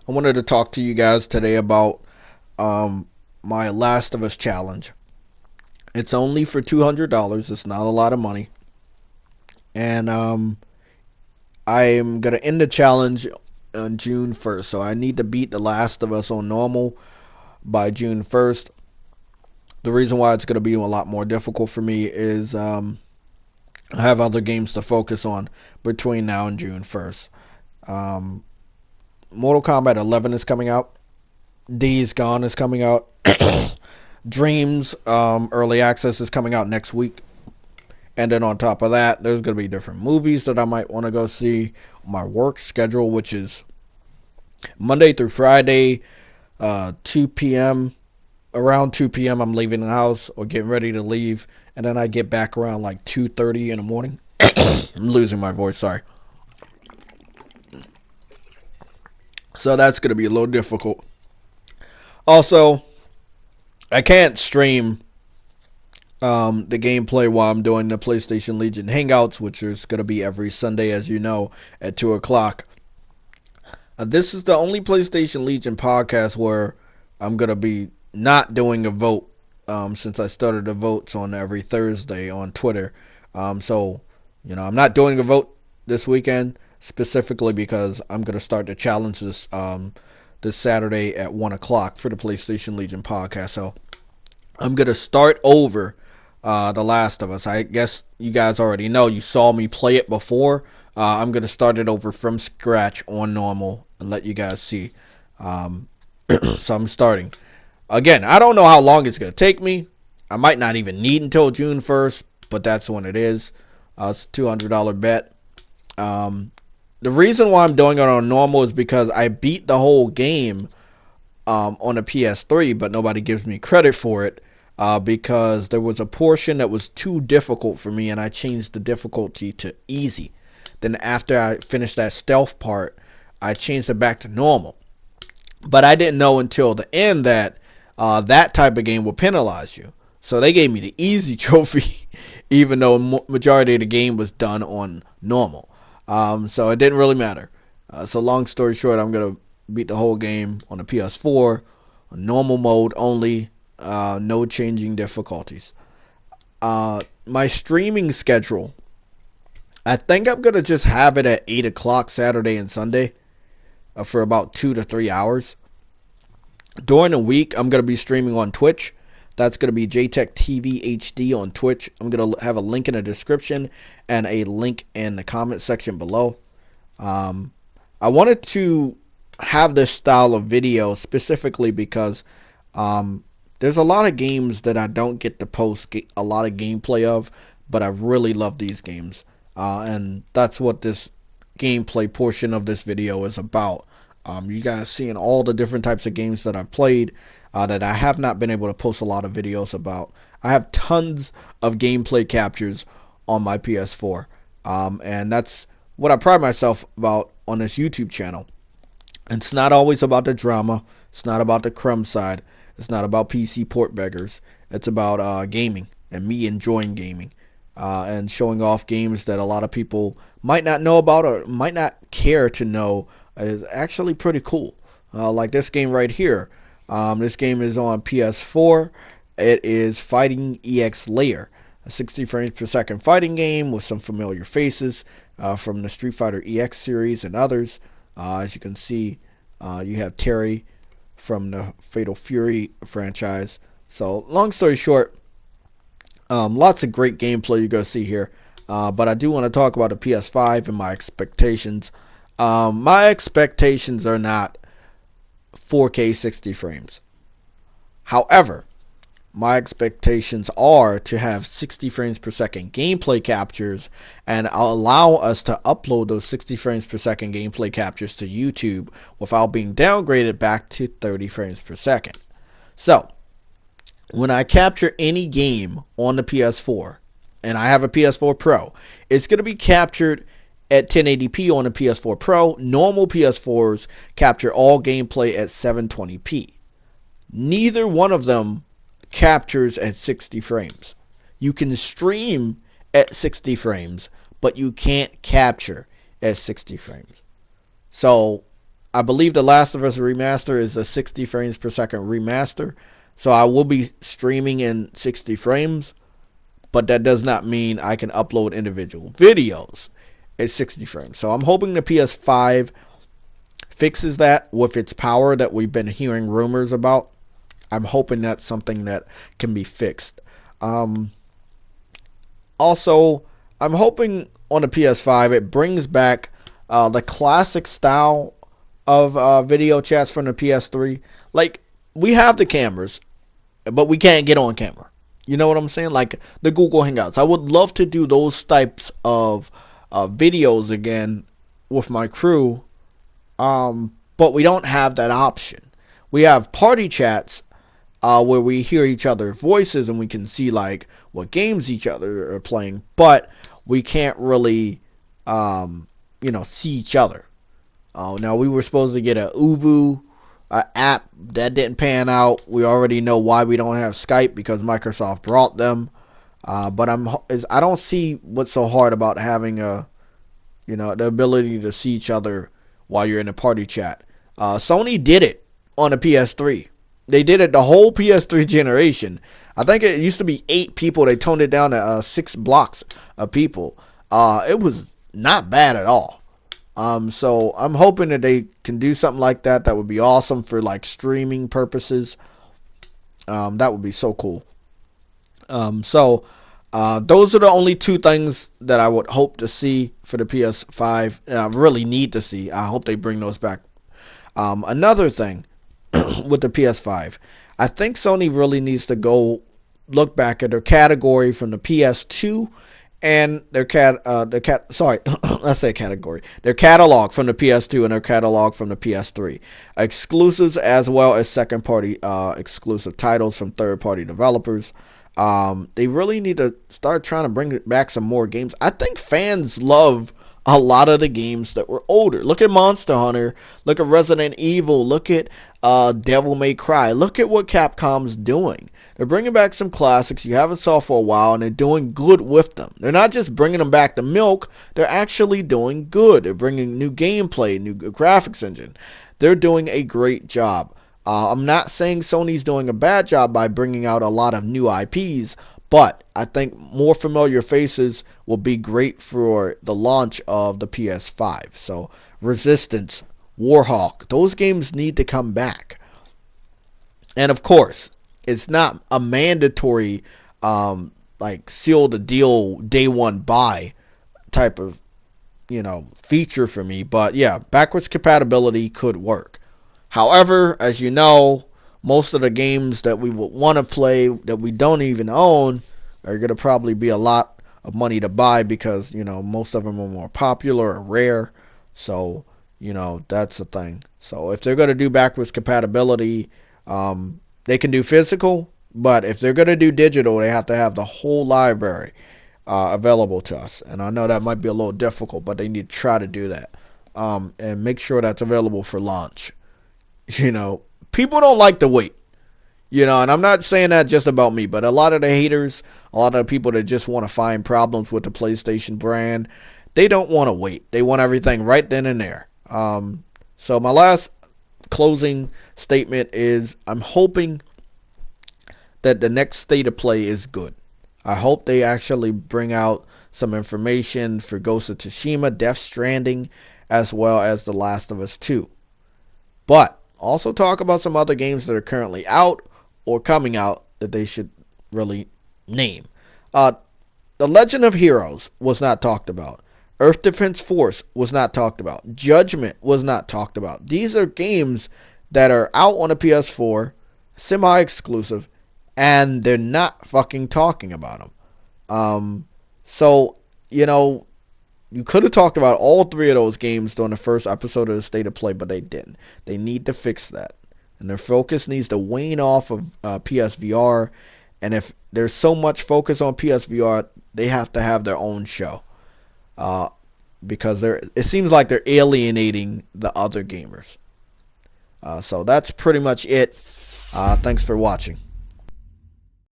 I wanted to talk to you guys today about um, my Last of Us challenge. It's only for $200. It's not a lot of money, and I'm gonna end the challenge on June 1st. So I need to beat The Last of Us on normal by June 1st. The reason why it's gonna be a lot more difficult for me is I have other games to focus on between now and June 1st. Um, Mortal Kombat 11 is coming out. Days Gone is coming out. Dreams early access is coming out next week. And then on top of that, there's going to be different movies that I might want to go see. My work schedule, which is Monday through Friday, 2 p.m. Around 2 p.m. I'm leaving the house or getting ready to leave. And then I get back around like 2:30 in the morning. I'm losing my voice, sorry. So that's going to be a little difficult. Also, I can't stream the gameplay while I'm doing the PlayStation Legion Hangouts, which is going to be every Sunday, as you know, at 2 o'clock. This is the only PlayStation Legion podcast where I'm going to be not doing a vote since I started the votes on every Thursday on Twitter. I'm not doing a vote this weekend specifically because I'm going to start the challenge this Saturday at 1 o'clock for the PlayStation Legion podcast. So I'm going to start over The Last of Us. I guess you guys already know. You saw me play it before. I'm going to start it over from scratch on normal and let you guys see. Um, so I'm starting. Again, I don't know how long it's going to take me. I might not even need until June 1st, but that's when it is. It's a $200 bet. The reason why I'm doing it on normal is because I beat the whole game on the PS3, but nobody gives me credit for it because there was a portion that was too difficult for me, and I changed the difficulty to easy. Then after I finished that stealth part, I changed it back to normal. But I didn't know until the end that that type of game will penalize you. So they gave me the easy trophy, even though majority of the game was done on normal. So it didn't really matter. So long story short, I'm gonna beat the whole game on the PS4, normal mode only, no changing difficulties. My streaming schedule, I think I'm gonna just have it at 8 o'clock Saturday and Sunday for about 2 to 3 hours. During the week, I'm gonna be streaming on Twitch. That's going to be JayTechTV HD on Twitch. I'm going to have a link in the description and a link in the comment section below. I wanted to have this style of video specifically because there's a lot of games that I don't get to post a lot of gameplay of, but I really love these games. And that's what this gameplay portion of this video is about. You guys seeing all the different types of games that I've played that I have not been able to post a lot of videos about. I have tons of gameplay captures on my PS4, and that's what I pride myself about on this YouTube channel. It's not always about the drama. It's not about the crumb side. It's not about PC port beggars. It's about gaming and me enjoying gaming and showing off games that a lot of people might not know about or might not care to know is actually pretty cool. Like this game right here. This game is on PS4. It is Fighting EX Layer, a 60 frames per second fighting game with some familiar faces from the Street Fighter EX series and others. As you can see, you have Terry from the Fatal Fury franchise. So, long story short, lots of great gameplay you're going to see here. But I do want to talk about the PS5 and my expectations. My expectations are not 4K 60 frames. However, my expectations are to have 60 frames per second gameplay captures and allow us to upload those 60 frames per second gameplay captures to YouTube without being downgraded back to 30 frames per second. So, when I capture any game on the PS4, and I have a PS4 Pro, it's going to be captured at 1080p on the PS4 Pro. Normal PS4s capture all gameplay at 720p. Neither one of them captures at 60 frames. You can stream at 60 frames, but you can't capture at 60 frames. So I believe the Last of Us remaster is a 60 frames per second remaster. So I will be streaming in 60 frames, but that does not mean I can upload individual videos at 60 frames. So I'm hoping the PS5 fixes that with its power that we've been hearing rumors about. I'm hoping that's something that can be fixed. Also, I'm hoping on the PS5 it brings back the classic style of video chats from the PS3. Like, we have the cameras, but we can't get on camera. You know what I'm saying? Like the Google Hangouts. I would love to do those types of videos again with my crew, but we don't have that option. We have party chats where we hear each other's voices and we can see like what games each other are playing, but we can't really, see each other. Now we were supposed to get a Uvu app that didn't pan out. We already know why we don't have Skype, because Microsoft brought them. But I don't see what's so hard about having the ability to see each other while you're in a party chat. Sony did it on the PS3. They did it the whole PS3 generation. I think it used to be 8 people. They toned it down to 6 blocks of people. It was not bad at all. So I'm hoping that they can do something like that. That would be awesome for like streaming purposes. That would be so cool. Those are the only 2 things that I would hope to see for the PS5. I really need to see. I hope they bring those back. Another thing with the PS5, I think Sony really needs to go look back at their category from the PS2 and their let's say category. Their catalog from the PS2 and their catalog from the PS3. Exclusives as well as second party exclusive titles from third party developers. They really need to start trying to bring back some more games. I think fans love a lot of the games that were older. Look at Monster Hunter. Look at Resident Evil. Look at Devil May Cry. Look at what Capcom's doing. They're bringing back some classics you haven't saw for a while, and they're doing good with them. They're not just bringing them back to milk. They're actually doing good. They're bringing new gameplay, new graphics engine. They're doing a great job. I'm not saying Sony's doing a bad job by bringing out a lot of new IPs, but I think more familiar faces will be great for the launch of the PS5. So Resistance, Warhawk, those games need to come back. And of course, it's not a mandatory seal the deal day one buy type of feature for me. But yeah, backwards compatibility could work. However, as you know, most of the games that we would want to play that we don't even own are going to probably be a lot of money to buy, because most of them are more popular or rare. So that's the thing. So if they're going to do backwards compatibility, they can do physical, but if they're going to do digital, they have to have the whole library available to us. And I know that might be a little difficult, but they need to try to do that and make sure that's available for launch. People don't like to wait. And I'm not saying that just about me, but a lot of the haters, a lot of the people that just want to find problems with the PlayStation brand, they don't want to wait. They want everything right then and there. So my last closing statement is I'm hoping that the next state of play is good. I hope they actually bring out some information for Ghost of Tsushima, Death Stranding, as well as The Last of Us 2. But also talk about some other games that are currently out or coming out that they should really name. The Legend of Heroes was not talked about. Earth Defense Force was not talked about. Judgment was not talked about. These are games that are out on a PS4, semi-exclusive, and they're not fucking talking about them. You could have talked about all 3 of those games during the first episode of the State of Play, but they didn't. They need to fix that. And their focus needs to wane off of PSVR. And if there's so much focus on PSVR, they have to have their own show. Because it seems like they're alienating the other gamers. So that's pretty much it. Thanks for watching.